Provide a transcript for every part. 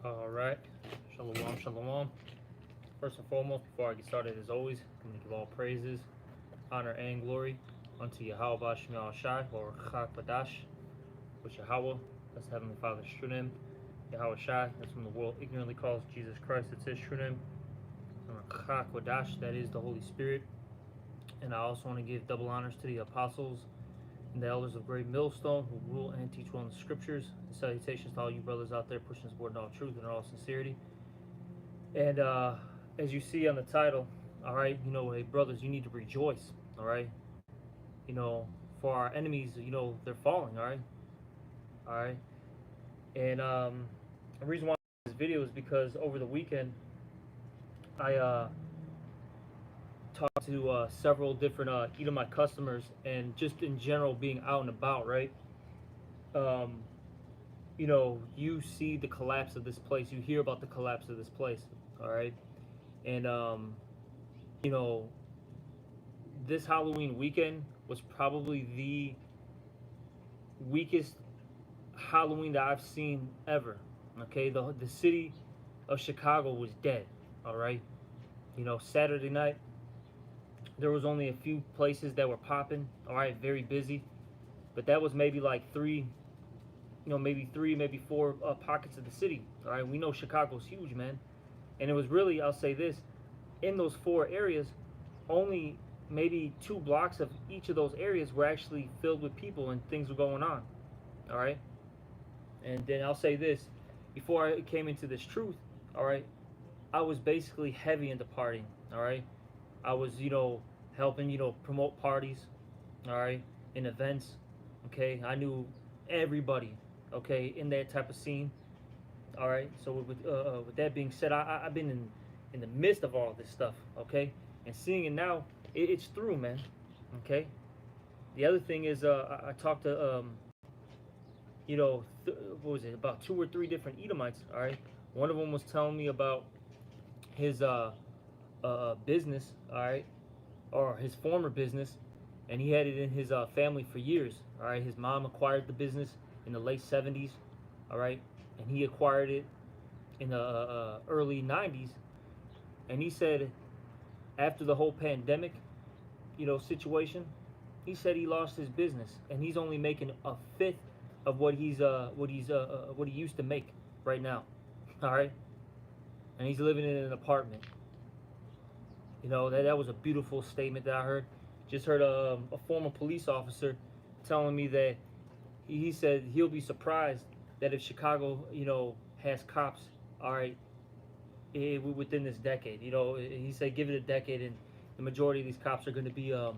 All right. Shalom, shalom. First and foremost, before I get started, as always, I'm going to give all praises, honor, and glory unto Yahweh Shemel Shai, or Chak Badash, which Yahweh, that's the Heavenly Father's true name. Yahweh Shai, that's when the world ignorantly calls Jesus Christ, it's his true name. And Chak Badash, that is the Holy Spirit. And I also want to give double honors to the apostles and the elders of Great Millstone who rule and teach well in the scriptures. And salutations to all you brothers out there pushing this word in all truth and in all sincerity. And as you see on the title, all right, hey brothers, you need to rejoice, all right. For our enemies, they're falling, all right. And the reason why I made this video is because over the weekend, I talked to several different Edomite customers, and just in general being out and about, right? You see the collapse of this place. You hear about the collapse of this place, all right? And this Halloween weekend was probably the weakest Halloween that I've seen ever. Okay, the city of Chicago was dead. All right, Saturday night there was only a few places that were popping. All right, very busy, but that was maybe like maybe four pockets of the city. All right, we know Chicago's huge, man, and it was really, I'll say this, in those four areas, only maybe 2 blocks of each of those areas were actually filled with people and things were going on. All right, and then I'll say this, before I came into this truth, all right, I was basically heavy into partying. All right, I was helping promote parties, all right, in events. Okay, I knew everybody, okay, in that type of scene. All right, so with that being said, I've been in the midst of all this stuff, okay, and seeing it now, it's through, man. Okay, the other thing is I talked to what was it, about 2 or 3 different Edomites. All right, one of them was telling me about his business, all right, or his former business, and he had it in his family for years. All right, his mom acquired the business in the late 70s, all right, and he acquired it in the early 90s. And he said after the whole pandemic situation, he said he lost his business and he's only making a fifth of what he used to make right now. All right, and he's living in an apartment. That was a beautiful statement that I heard. Just heard a former police officer telling me that he said he'll be surprised that if Chicago has cops, all right, within this decade. He said give it a decade and the majority of these cops are going to be they're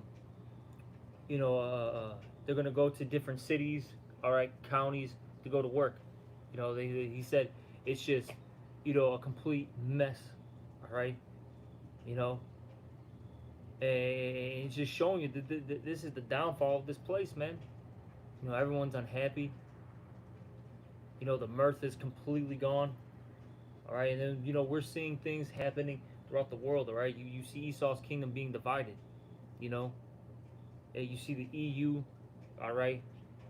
going to go to different cities, all right, counties, to go to work. He said it's just a complete mess, all right, and it's just showing you that this is the downfall of this place, man. Everyone's unhappy. The mirth is completely gone, all right, and then we're seeing things happening throughout the world, all right. You see Esau's kingdom being divided, you see the EU, all right,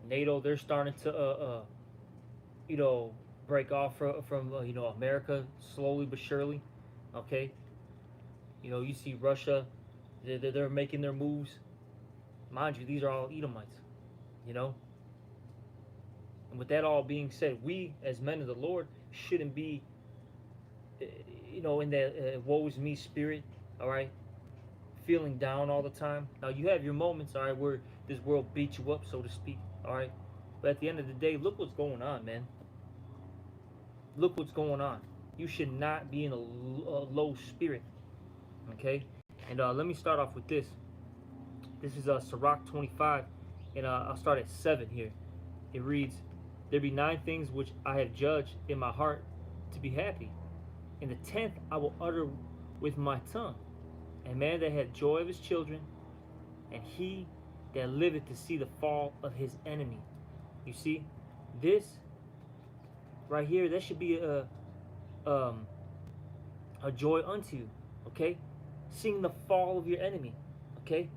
NATO, they're starting to break off from America slowly but surely. Okay, you see Russia, they're making their moves. Mind you, these are all Edomites. And with that all being said, we as men of the Lord shouldn't be in that woe is me spirit, all right, feeling down all the time. Now you have your moments, all right, where this world beats you up, so to speak, all right, but at the end of the day, look what's going on, man. Look what's going on. You should not be in a low spirit, okay. And let me start off with this. This is Sirach 25, and I'll start at 7 here. It reads, there be 9 things which I have judged in my heart to be happy, and the 10th I will utter with my tongue. A man that hath joy of his children, and he that liveth to see the fall of his enemy. You see, this right here, that should be a joy unto you, okay? Seeing the fall of your enemy, okay?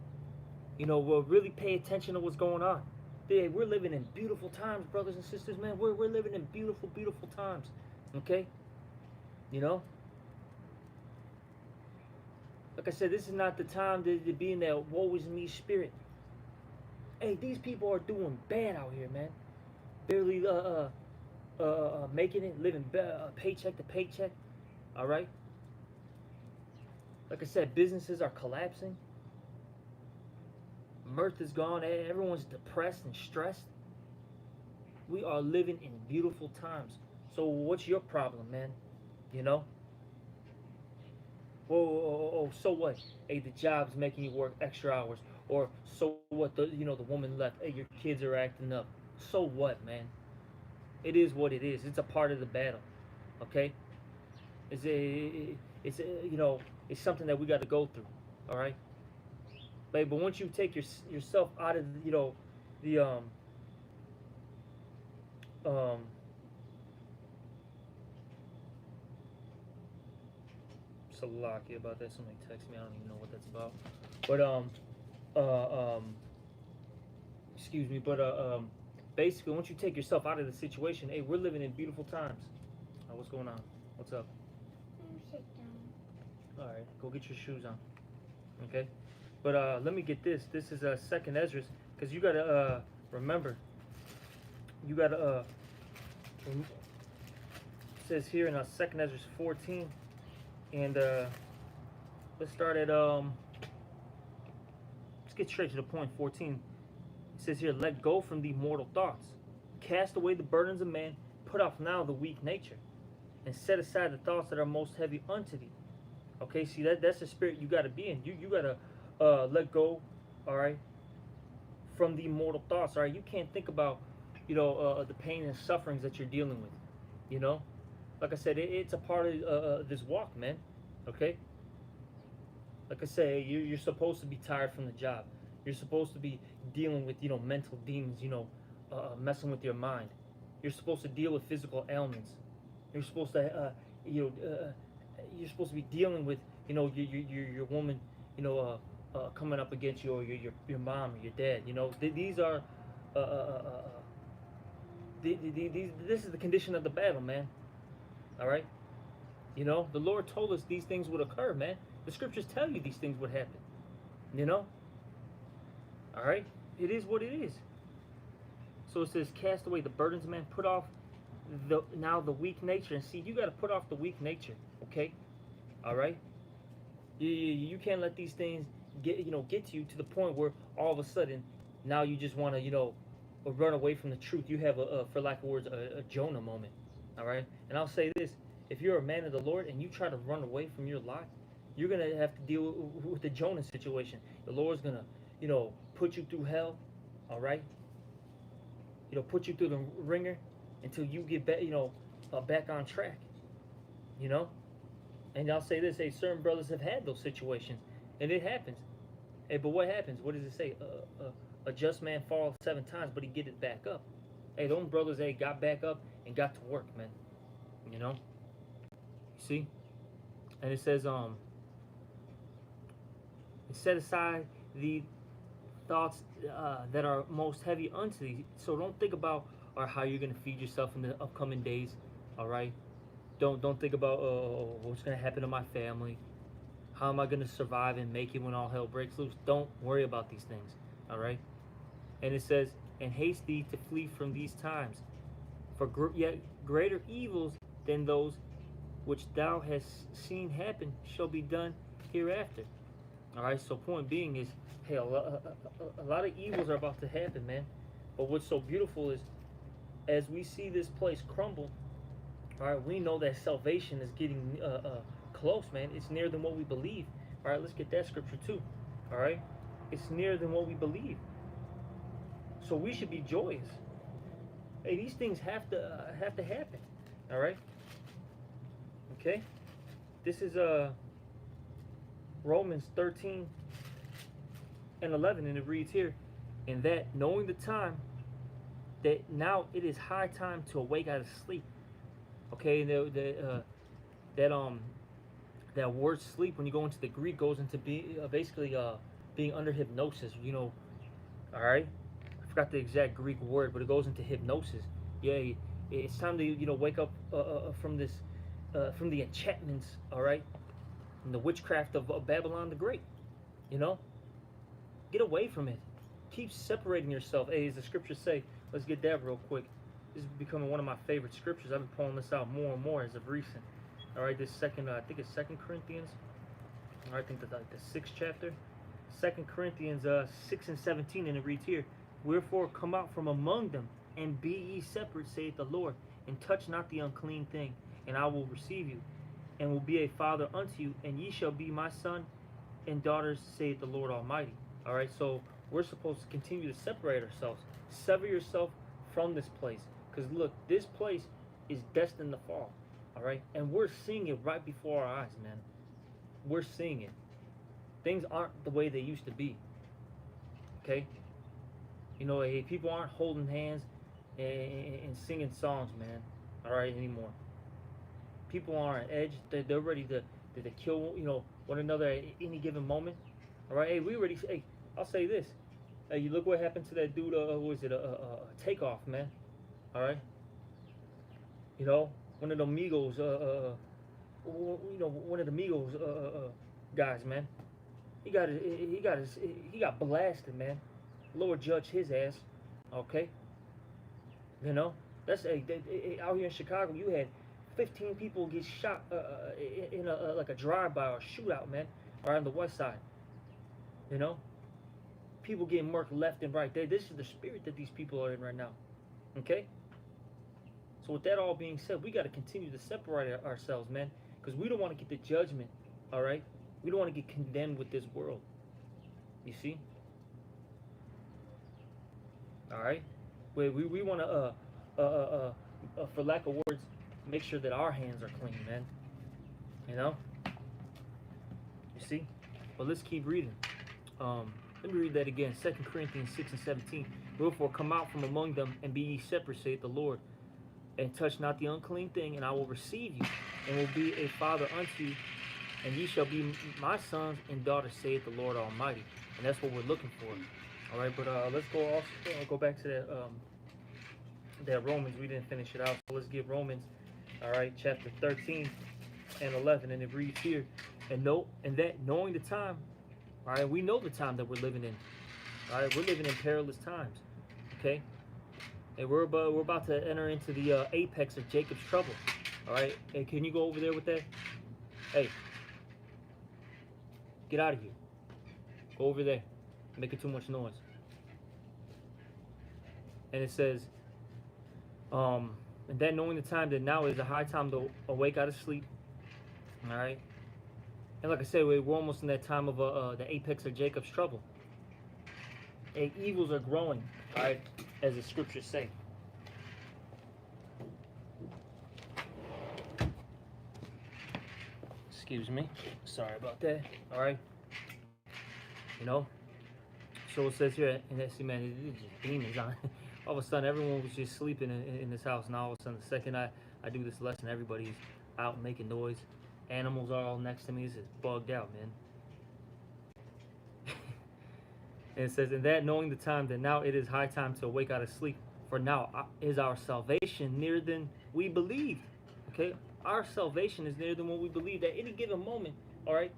We'll really pay attention to what's going on. We're living in beautiful times, brothers and sisters, man. We're living in beautiful, beautiful times, okay? You know, like I said, this is not the time to be in that woe is me spirit. Hey, these people are doing bad out here, man. Barely making it, living paycheck to paycheck. All right. Like I said, businesses are collapsing. Mirth is gone. Everyone's depressed and stressed. We are living in beautiful times. So what's your problem, man? You know? Whoa, so what? Hey, the job's making you work extra hours. Or so what? The woman left. Hey, your kids are acting up. So what, man? It is what it is. It's a part of the battle. Okay? It's something that we got to go through. All right? But once you take yourself out of the um Salaki about that. Somebody text me. I don't even know what that's about. But excuse me. But basically, once you take yourself out of the situation, hey, we're living in beautiful times. What's going on? What's up? Sit down. All right, go get your shoes on. Okay. But let me get this. This is Second Ezra, because you gotta remember. You gotta it says here in Second Ezra 14, and let's start at let's get straight to the point. 14. It says here, let go from the mortal thoughts, cast away the burdens of man, put off now the weak nature, and set aside the thoughts that are most heavy unto thee. Okay, see that's the spirit you gotta be in. You gotta let go, all right, from the mortal thoughts. All right, you can't think about the pain and sufferings that you're dealing with. You know, like I said, it's a part of this walk, man. Okay. Like I say, you're supposed to be tired from the job. You're supposed to be dealing with mental demons. Messing with your mind. You're supposed to deal with physical ailments. You're supposed to you're supposed to be dealing with your woman coming up against you, or your mom or your dad. These are this is the condition of the battle, man. All right. The Lord told us these things would occur, man. The scriptures tell you these things would happen. All right. It is what it is. So it says, cast away the burdens of man, put off the weak nature. And see, you got to put off the weak nature. Okay. All right. You can't let these things get to you to the point where all of a sudden now you just want to run away from the truth. You have for lack of words, a Jonah moment. All right. And I'll say this: if you're a man of the Lord and you try to run away from your lot, you're gonna have to deal with the Jonah situation. The Lord's gonna put you through hell. All right. Put you through the ringer until you get back back on track. And I'll say this: hey, certain brothers have had those situations, and it happens. Hey, but what happens? What does it say? A just man falls 7 times, but he get it back up. Hey, those brothers, got back up and got to work, man. You see? And it says, set aside the thoughts that are most heavy unto thee. So don't think about how you're gonna feed yourself in the upcoming days. All right. Don't think about what's gonna happen to my family. How am I gonna survive and make it when all hell breaks loose? Don't worry about these things. All right. And it says, and haste thee to flee from these times, for yet greater evils than those which thou hast seen happen shall be done hereafter. All right. So point being is, hey, a lot of evils are about to happen, man. But what's so beautiful is, as we see this place crumble, all right, we know that salvation is getting close, man. It's nearer than what we believe. All right, let's get that scripture too. All right, it's nearer than what we believe. So we should be joyous. Hey, these things have to happen. All right. Okay. This is Romans 13 and 11, and it reads here, and that knowing the time, that now it is high time to awake out of sleep. Okay, that word sleep, when you go into the Greek, goes into basically being under hypnosis. All right. I forgot the exact Greek word, but it goes into hypnosis. Yeah, it's time to wake up from this from the enchantments, all right, and the witchcraft of Babylon the Great. You know, get away from it. Keep separating yourself. Hey, as the scriptures say, let's get that real quick. This is becoming one of my favorite scriptures. I've been pulling this out more and more as of recent. All right, this second, I think it's 2 Corinthians. All right, I think that's like the 6th chapter. 2 Corinthians 6 and 17, and it reads here, wherefore come out from among them, and be ye separate, saith the Lord, and touch not the unclean thing, and I will receive you, and will be a father unto you, and ye shall be my son and daughters, saith the Lord Almighty. All right, so we're supposed to continue to separate ourselves. Sever yourself from this place, because look, this place is destined to fall. All right, and we're seeing it right before our eyes, man. We're seeing it. Things aren't the way they used to be. Okay, you know, hey, people aren't holding hands and singing songs, man. All right, anymore. People are on edge. They're ready to kill, you know, one another at any given moment. All right, hey, we already. Hey, I'll say this. Hey, you look what happened to that dude. Who was it? Takeoff, man. All right. You know, one of the Migos. You know, one of the Migos guys, man. He got blasted, man. Lord judge his ass. Okay. You know, that's out here in Chicago. You had 15 people get shot in a like a drive-by or shootout, man, or on the west side. You know, people getting murked left and right. This is the spirit that these people are in right now. Okay. So with that all being said, we got to continue to separate ourselves, man, because we don't want to get the judgment. All right, we don't want to get condemned with this world. You see. All right, we want to for lack of words, make sure that our hands are clean, man. You know. You see. But let's keep reading. Let me read that again. 2 Corinthians 6 and 17. Wherefore come out from among them, and be ye separate, saith the Lord, and touch not the unclean thing, and I will receive you, and will be a father unto you, and ye shall be my sons and daughters, saith the Lord Almighty. And that's what we're looking for. All right, but let's go back to that Romans. We didn't finish it out, so let's get Romans. All right, chapter 13 and 11, and it reads here, and knowing the time. All right, we know the time that we're living in. All right, we're living in perilous times. Okay, and we're about to enter into the apex of Jacob's trouble. All right, hey, can you go over there with that? Hey, get out of here. Go over there. Making too much noise. And it says, and that knowing the time that now is a high time to awake out of sleep. All right. And like I said, we're almost in that time of the apex of Jacob's trouble. And evils are growing, all right, as the scriptures say. Excuse me. Sorry about that. All right. You know. So it says here, and see, man, it's just demons on. All of a sudden, everyone was just sleeping in this house. Now all of a sudden, the second I do this lesson, everybody's out making noise. Animals are all next to me. This is bugged out, man. And it says, and that knowing the time, that now it is high time to awake out of sleep. For now is our salvation nearer than we believed. Okay? Our salvation is nearer than what we believed at any given moment. All right?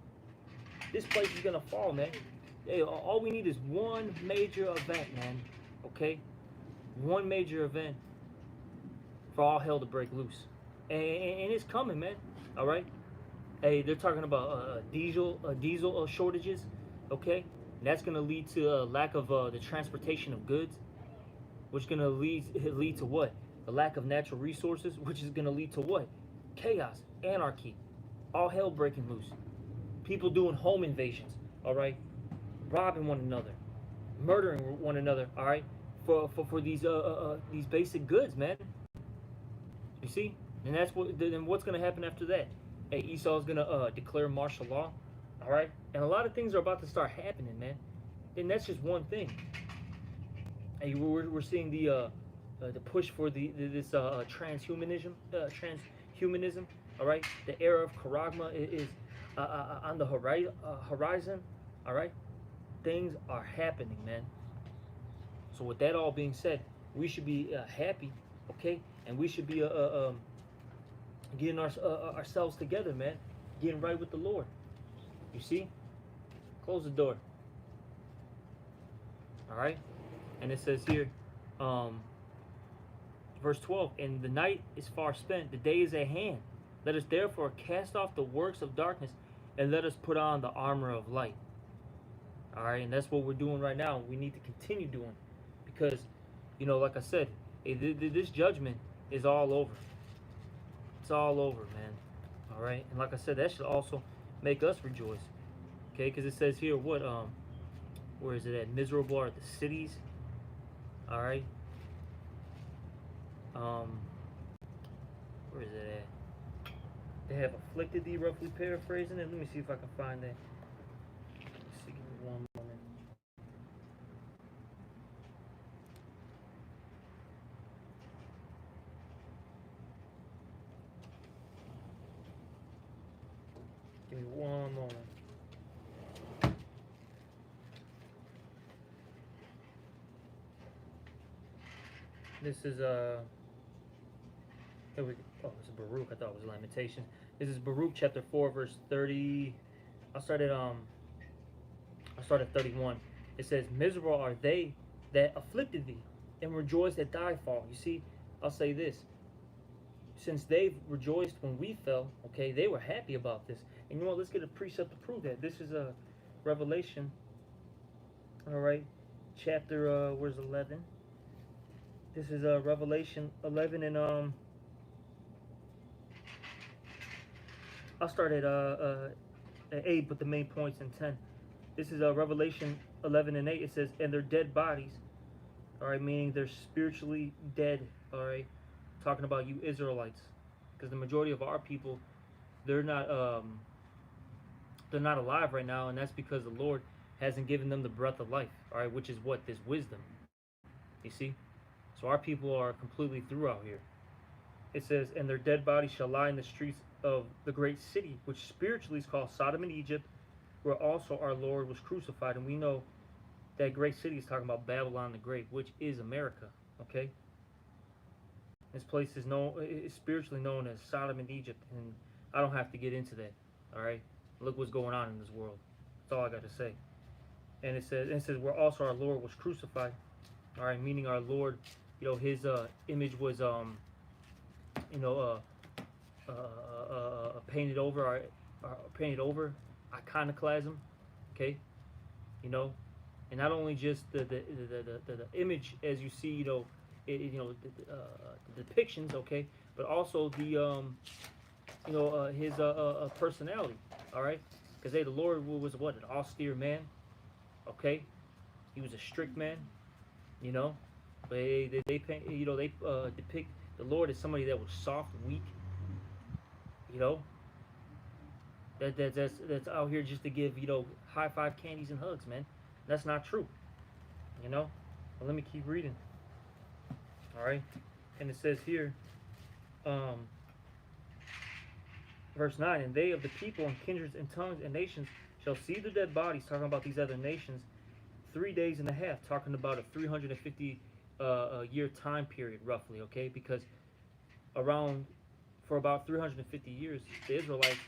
This place is going to fall, man. Hey, all we need is one major event, man. Okay? One major event for all hell to break loose. And it's coming, man. All right? Hey, they're talking about diesel shortages, okay? And that's going to lead to a lack of the transportation of goods, which is going to lead to what? The lack of natural resources, which is going to lead to what? Chaos, anarchy, all hell breaking loose. People doing home invasions, all right? Robbing one another, murdering one another, all right? For these basic goods, man. You see? And that's what's going to happen after that? Hey, Esau's gonna declare martial law, all right, and a lot of things are about to start happening, man. And that's just one thing. Hey, we're seeing the push for this transhumanism, all right. The era of Charagma is on the horizon, all right. Things are happening, man. So with that all being said, we should be happy, okay, and we should be getting ourselves together, man, getting right with the Lord. You see? Close the door. All right? And it says here, verse 12, and the night is far spent, the day is at hand. Let us therefore cast off the works of darkness and let us put on the armor of light. All right? And that's what we're doing right now. We need to continue doing, because, like I said, this judgment is all over. It's all over, man. All right? And like I said, that should also make us rejoice. Okay? Because it says here, where is it at? Miserable are the cities. All right? Where is it at? They have afflicted thee, roughly paraphrasing it. Let me see if I can find that. Let's see, give me one moment. Give me one moment. This is here we go. Oh, it's Baruch. I thought it was Lamentations. This is Baruch chapter 4, verse 30. I started 31. It says, miserable are they that afflicted thee, and rejoiced at thy fall. You see, I'll say this. Since they've rejoiced when we fell, okay, they were happy about this. And you know what? Let's get a precept to prove that. This is a Revelation. All right, chapter where's 11? This is Revelation 11, and I'll start at 8, but the main points in 10. This is Revelation 11 and 8. It says, and their dead bodies, all right, meaning they're spiritually dead, all right, talking about you Israelites, because the majority of our people, they're not alive right now, and that's because the Lord hasn't given them the breath of life, all right, which is what? This wisdom, you see? So our people are completely through out here. It says, and their dead bodies shall lie in the streets of the great city, which spiritually is called Sodom and Egypt, where also our Lord was crucified. And we know that great city is talking about Babylon the Great, which is America, okay? This place is spiritually known as Sodom and Egypt, and I don't have to get into that, all right? Look what's going on in this world. That's all I got to say. And it says where also our Lord was crucified, all right, meaning our Lord, his image was painted over, iconoclasm, okay, and not only just the image as you see, the depictions, okay, but also the his personality, all right, because the Lord was what, an austere man, okay, he was a strict man, but they paint, they depict the Lord as somebody that was soft, weak, that's out here just to give, high five candies and hugs, man. That's not true, But let me keep reading. All right, and it says here, verse 9, and they of the people and kindreds and tongues and nations shall see the dead bodies, talking about these other nations, 3 days and a half, talking about a 350 year time period, roughly, okay? Because for about 350 years, the Israelites,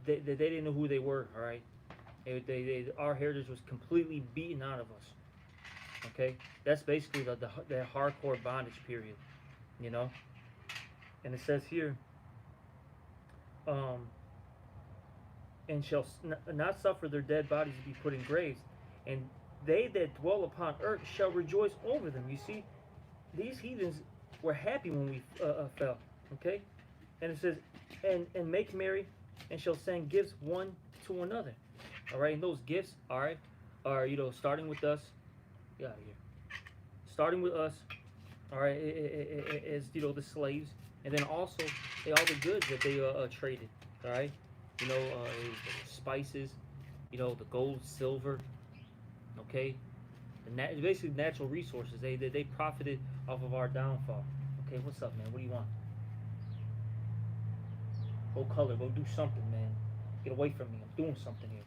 they didn't know who they were, all right? Our heritage was completely beaten out of us, okay? That's basically the hardcore bondage period, And it says here, and shall not suffer their dead bodies to be put in graves, and they that dwell upon earth shall rejoice over them. You see, these heathens were happy when we fell, okay? And it says, and make merry, and shall send gifts one to another, all right? And those gifts, all right, are, starting with us, get out of here, starting with us, all right, as, the slaves, and then also all the goods that they traded, all right? Spices, the gold, silver, okay? Basically natural resources. They profited off of our downfall. Okay, what's up, man? What do you want? Go color. Go do something, man. Get away from me. I'm doing something here.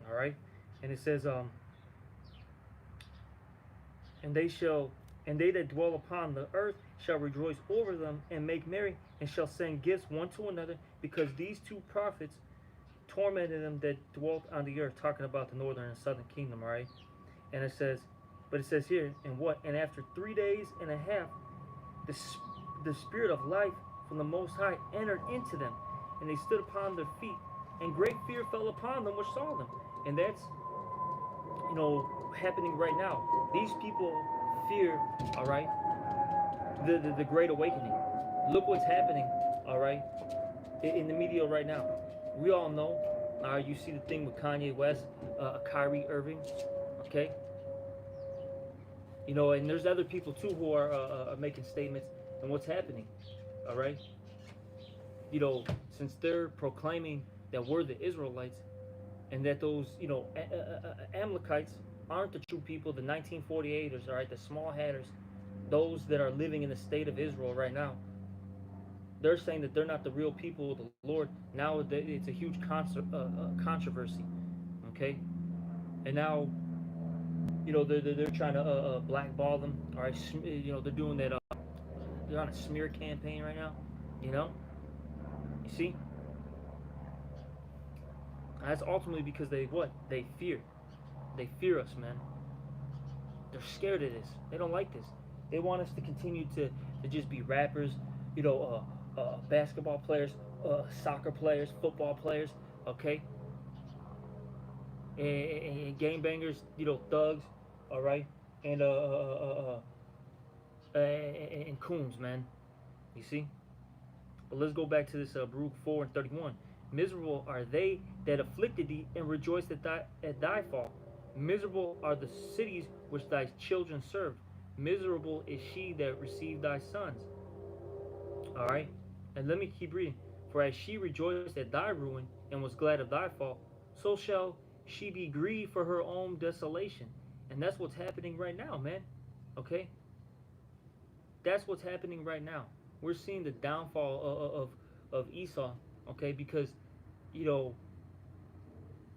All right, and it says, and they that dwell upon the earth shall rejoice over them and make merry, and shall send gifts one to another, because these two prophets tormented them that dwelt on the earth. Talking about the northern and southern kingdom, right? And it says, but it says here, and what? And after 3 days and a half, the spirit of life from the Most High entered into them, and they stood upon their feet, and great fear fell upon them which saw them. And that's, happening right now. These people fear, all right, the Great Awakening. Look what's happening, all right, in the media right now. We all know, you see the thing with Kanye West, Kyrie Irving, okay? And there's other people too who are making statements and what's happening, all right? Since they're proclaiming that we're the Israelites and that those, Amalekites aren't the true people, the 1948ers, all right, the small hatters, those that are living in the state of Israel right now, they're saying that they're not the real people of the Lord. Now it's a huge controversy, okay? And now, they're trying to blackball them, all right? They're doing that. They're on a smear campaign right now, You see? That's ultimately because they fear. They fear us, man. They're scared of this. They don't like this. They want us to continue to just be rappers, basketball players, soccer players, football players, okay? And gangbangers, thugs, all right? And coons, man. You see? But let's go back to this Baruch 4:31. Miserable are they that afflicted thee, and rejoiced at thy fall. Miserable are the cities which thy children served. Miserable is she that received thy sons. All right? And let me keep reading. For as she rejoiced at thy ruin, and was glad of thy fall, so shall she be grieved for her own desolation. And that's what's happening right now, man. Okay? That's what's happening right now. We're seeing the downfall of Esau, okay? Because,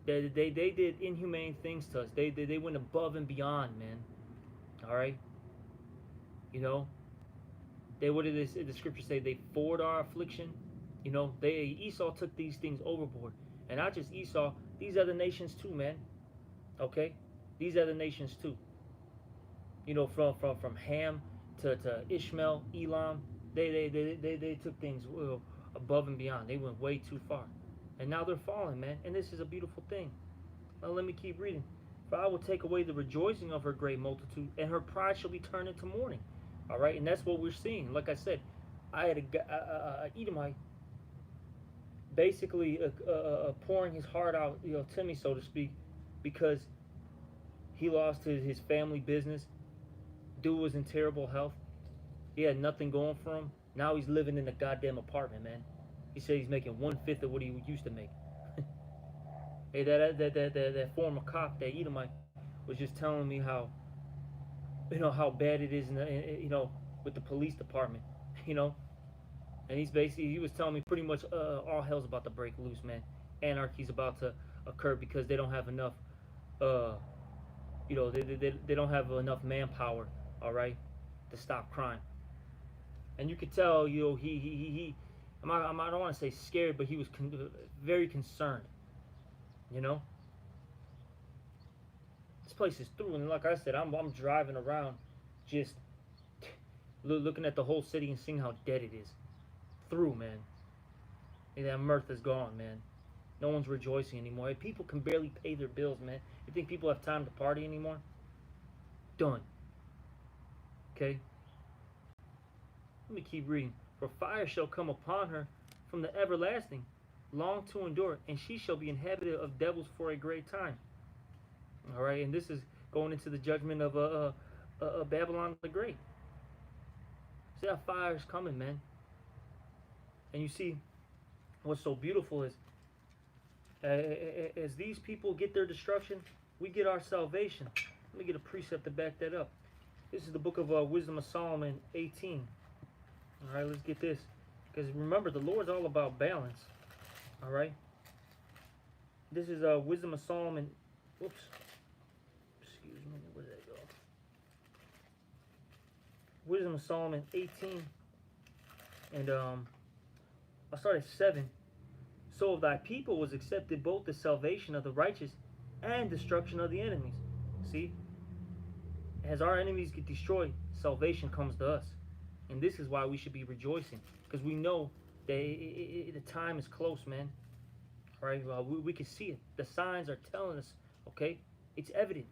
they did inhumane things to us. They went above and beyond, man. All right? What did the scripture say? They forward our affliction. Esau took these things overboard. And not just Esau, these other nations too, man. Okay? These other nations too. From Ham to Ishmael, Elam, they took things above and beyond. They went way too far. And now they're falling, man. And this is a beautiful thing. Now let me keep reading. For I will take away the rejoicing of her great multitude, and her pride shall be turned into mourning. All right? And that's what we're seeing. Like I said, I had a Edomite basically pouring his heart out, to me, so to speak, because he lost his family business. Dude was in terrible health. He had nothing going for him. Now he's living in a goddamn apartment, man. He said he's making 1/5 of what he used to make. Hey, that former cop, that Edomite, was just telling me how bad it is with the police department, and he was telling me pretty much all hell's about to break loose, man. Anarchy's about to occur because they don't have enough, they don't have enough manpower, all right, to stop crime. And you could tell, he I don't want to say scared, but he was very concerned. This place is through, and like I said, I'm driving around, just looking at the whole city and seeing how dead it is. Through, man. And that mirth is gone, man. No one's rejoicing anymore. People can barely pay their bills, man. You think people have time to party anymore? Done. Okay? Let me keep reading. For fire shall come upon her from the everlasting, long to endure, and she shall be inhabited of devils for a great time. All right, and this is going into the judgment of Babylon the Great. See how fire is coming, man. And you see, what's so beautiful is, as these people get their destruction, we get our salvation. Let me get a precept to back that up. This is the book of Wisdom of Solomon 18. All right, let's get this. Because remember, the Lord's all about balance. All right. This is Wisdom of Solomon. Oops. Excuse me. Where did that go? Wisdom of Solomon 18, and I'll start at 7. So of thy people was accepted both the salvation of the righteous and destruction of the enemies. See, as our enemies get destroyed, salvation comes to us, and this is why we should be rejoicing, because we know that the time is close, man. Right? We can see it. The signs are telling us. Okay, it's evident.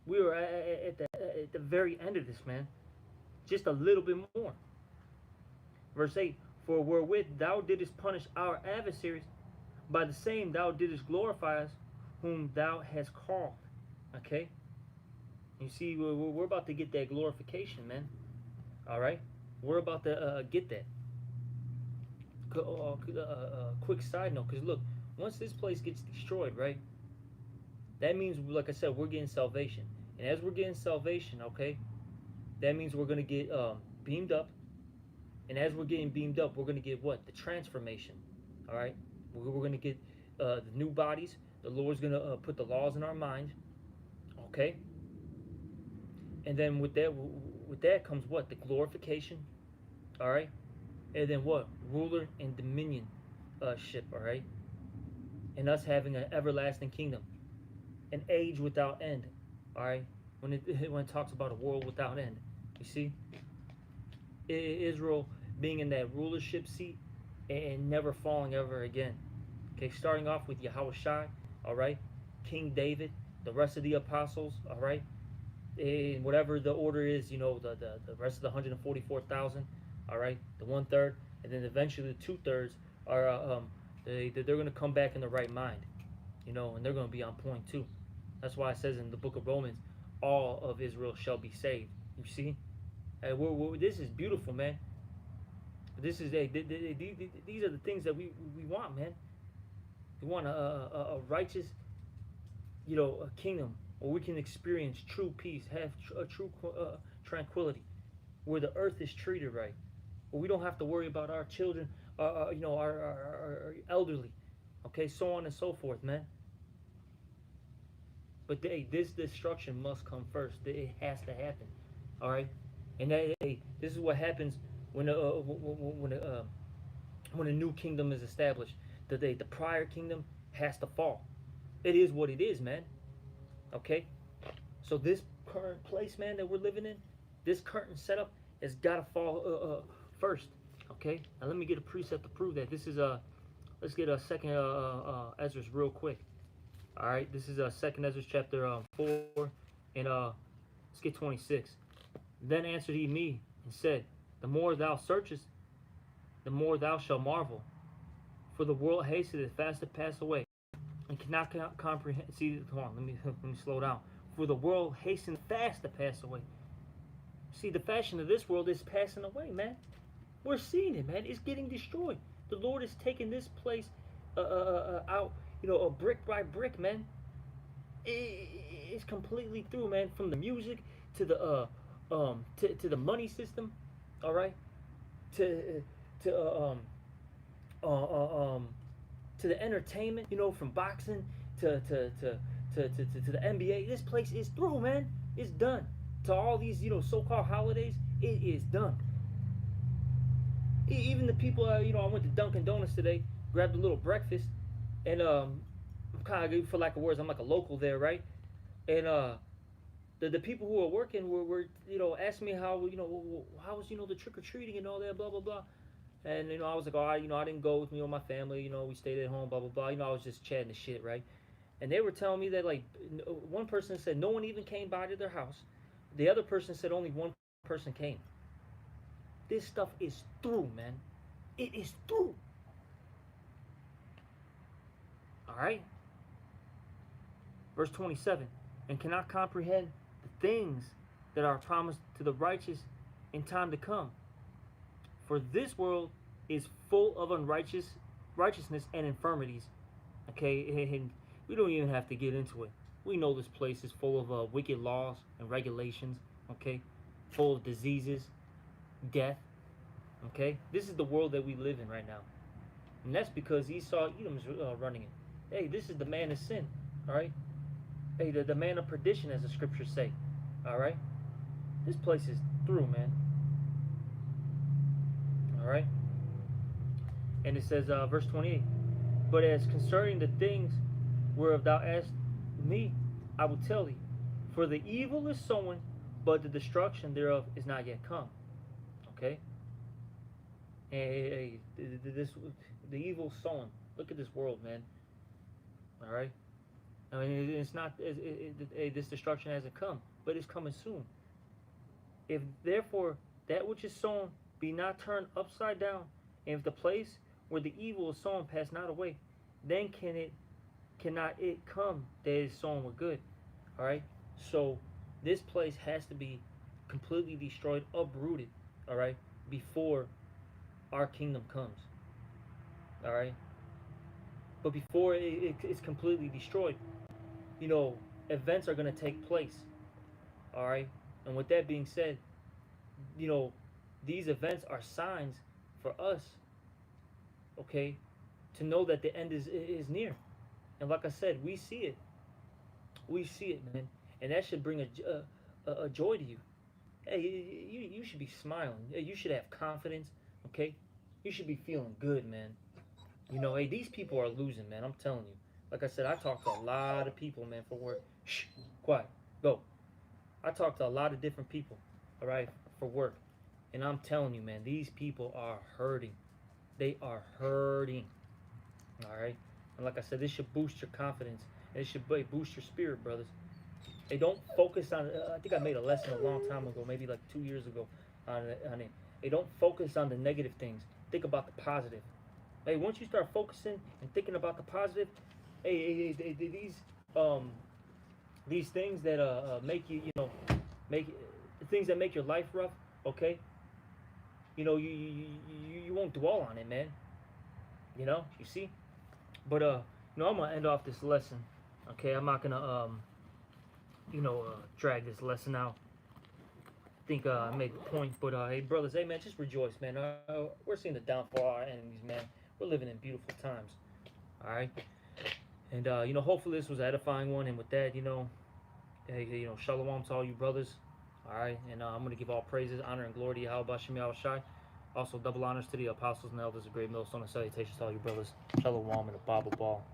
We are at the very end of this, man. Just a little bit more. Verse 8, for wherewith thou didst punish our adversaries, by the same thou didst glorify us, whom thou hast called. Okay? You see, we're about to get that glorification, man. All right? We're about to get that. Quick side note, because look, once this place gets destroyed, right? That means, like I said, we're getting salvation. And as we're getting salvation, okay, that means we're going to get beamed up. And as we're getting beamed up, we're going to get what? The transformation. All right? We're going to get the new bodies. The Lord's going to put the laws in our mind. Okay? And then with that comes what? The glorification. All right? And then what? Ruler and dominion ship. All right? And us having an everlasting kingdom. An age without end. All right? When it talks about a world without end. You see? Israel being in that rulership seat and never falling ever again. Okay, starting off with Yahushua, all right, King David, the rest of the apostles, all right, and whatever the order is, you know, the rest of the 144,000, all right, the 1/3, and then eventually the 2/3 are they're going to come back in the right mind, you know, and they're going to be on point too. That's why it says in the book of Romans, all of Israel shall be saved. You see? Hey, this is beautiful, man. This is these are the things that we want, man. We want a righteous, you know, a kingdom where we can experience true peace, have a true tranquility, where the earth is treated right, where we don't have to worry about our children, you know, our elderly, okay, so on and so forth, man. But this destruction must come first. It has to happen, all right. And this is what happens when a new kingdom is established. The prior kingdom has to fall. It is what it is, man. Okay? So this current place, man, that we're living in, this current setup has got to fall first. Okay? Now let me get a precept to prove that. This is let's get a second Ezra real quick. All right? This is second Ezra chapter 4 and let's get 26. Then answered he me and said, the more thou searchest, the more thou shalt marvel. For the world hasteth fast to pass away, and cannot comprehend. See, hold on, let me slow down. For the world hastens fast to pass away. See, the fashion of this world is passing away, man. We're seeing it, man. It's getting destroyed. The Lord is taking this place out, you know, brick by brick, man. It's completely through, man. From the music to the to the money system, all right, to the entertainment, you know, from boxing to the NBA. This place is through, man. It's done. To all these, you know, so-called holidays, it is done. Even the people, you know, I went to Dunkin' Donuts today, grabbed a little breakfast, and I'm kind of, for lack of words, I'm like a local there, right? And the people who are working were you know, asking me how, you know, how was, you know, the trick-or-treating and all that, blah, blah, blah. And, you know, I was like, oh, you know, I didn't go with me or my family, you know, we stayed at home, blah, blah, blah. You know, I was just chatting the shit, right? And they were telling me that, like, one person said no one even came by to their house. The other person said only one person came. This stuff is through, man. It is through. All right? Verse 27, and cannot comprehend the things that are promised to the righteous in time to come. For this world is full of righteousness and infirmities. Okay, and we don't even have to get into it. We know this place is full of wicked laws and regulations. Okay, full of diseases, death. Okay, this is the world that we live in right now, and that's because Esau Edom's running it. Hey, this is the man of sin. All right. Hey, the man of perdition, as the scriptures say. All right. This place is through, man. All right. And it says, verse 28. But as concerning the things whereof thou asked me, I will tell thee. For the evil is sown, but the destruction thereof is not yet come. Okay? Hey, the evil sown. Look at this world, man. All right? I mean, it's not, this destruction hasn't come, but it's coming soon. If therefore that which is sown be not turned upside down, and if the place where the evil is sown pass not away, then cannot it come that is sown with good. All right. So this place has to be completely destroyed, uprooted. All right, before our kingdom comes. All right. But before it's completely destroyed, events are going to take place. All right. And with that being said, these events are signs for us, okay, to know that the end is near. And like I said, we see it. We see it, man. And that should bring a joy to you. Hey, you should be smiling. Hey, you should have confidence, okay? You should be feeling good, man. Hey, these people are losing, man. I'm telling you. Like I said, I talk to a lot of people, man, for work. Shh, quiet, go. I talk to a lot of different people, all right, for work. And I'm telling you, man, these people are hurting. They are hurting, all right? And like I said, this should boost your confidence. And it should boost your spirit, brothers. They don't focus on, I think I made a lesson a long time ago, maybe like 2 years ago on it. They don't focus on the negative things. Think about the positive. Hey, once you start focusing and thinking about the positive, hey, these things that make you, make things that make your life rough, okay? You won't dwell on it, man. You see? But I'm gonna end off this lesson. Okay, I'm not gonna drag this lesson out. I think I made the point. But hey, brothers, hey man, just rejoice, man. We're seeing the downfall of our enemies, man. We're living in beautiful times. All right. And hopefully this was an edifying one. And with that, hey, shalom to all you brothers. All right, and I'm gonna give all praises, honor, and glory to Yahweh Shem Shai. Also, double honors to the apostles and elders of Great Millstone, and salutations to all you brothers. Shalom and a Bible ball.